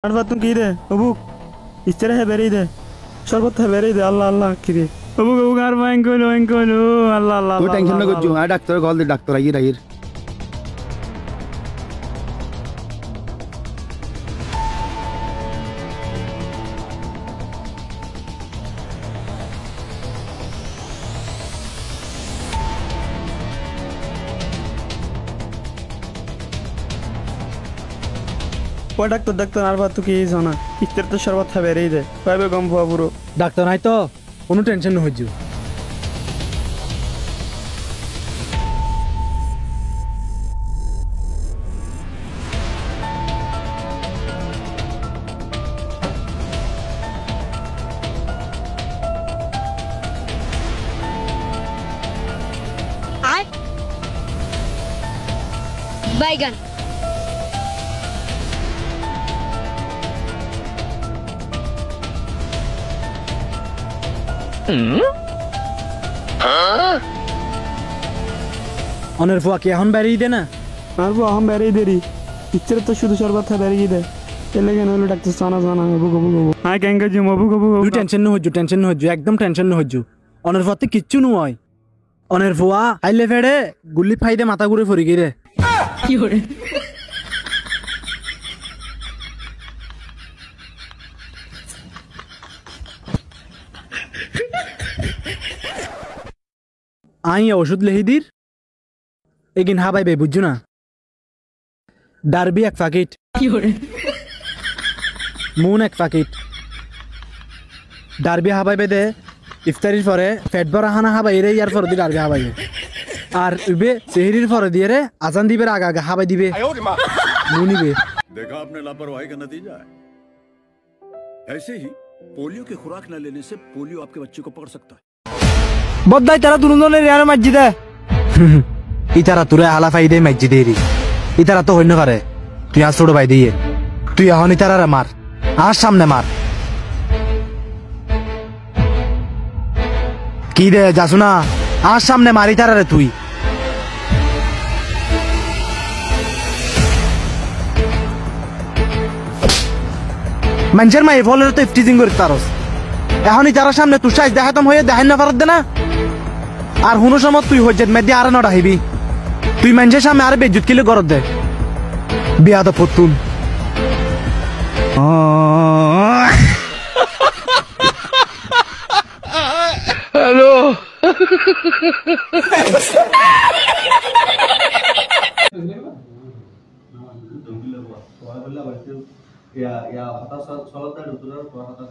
আর বাতুন কি রে অবুক ইস্তেরে হে বেরি দে শরবত হে বেরি দে আল্লাহ আল্লাহ কি রে অবুক অবুক আর ওয়াঙ্কলো আল্লাহ আল্লাহ তুই টেনশন না করছো আর ডাক্তার কল দে ডাক্তার আইর আইর ও ডাক্তার ডাক্তার আর বাতু কি জানা ইস্তের তো শরবত হে বেরি দে পাইবে গম ফুয়া পুরো ডাক্তার নাই তো কোনো টেনশন নহইজু बैगन অনের ফুয়া কি এখন বেরিয়ে দে না আর ফুয়া हम বেরি দেরি ইস্তের তো শুধু শরবত হে বেরি দে এলে কেন হলো ডাক্তার জানা জানা অবুক অবুক অবুক হ্যাঁ কেঙ্গে জুম অবুক অবুক তুই টেনশন নহইজু একদম টেনশন নহইজু অনের ফুয়াতে কিচ্ছু নয় অনের ফুয়া আইলে ফেড়ে গুল্লি ফাইদে মাথা ঘুরে ফরি গিরে আই ওষুধ লেহি দির এগিন হাবাইবে বুঝছো না ডারবি এক প্যাকেট মুন এক প্যাকেট ডারবি হাবাইবে দে ইফতারির পরে পেট ভরা হানা হাবাই রে ইয়ার পরে ডারবি হাবাইবে আর ইবে সেহরির পরে দিয়ে রে আজান দিবে আগা আগা হাবাই দিবে মুনিবে देखा आपने लापरवाही का नतीजा है ऐसे ही पोलियो की खुराक न लेने से पोलियो आपके बच्चे को पकड़ सकता है বদ্দাই তারা দুজনের রিয়ার মসজিদে ইতারা তুরে হালা ফাই দে মসজিদে রি ইতারা তো হইন পারে তুই আর ছোট ভাই দিয়ে তুই এখন ইতারা মার আর সামনে মার কি দে যাসু না আর সামনে মারি তারা রে তুই মানুষের মাই ফলের তো ইফটিজিং করে তারস এখনই তারা সামনে তুই সাইজ দেখাতাম হয়ে দেখাই না পারত দে না আর হুনো সময় তুই হজ্জত মেদি আর নটা হইবি তুই মানুষের সামনে আর বেজুত কিলে গরত দে বিয়া তো ফতুন hello ya ya atas salat dari uturan kuah atas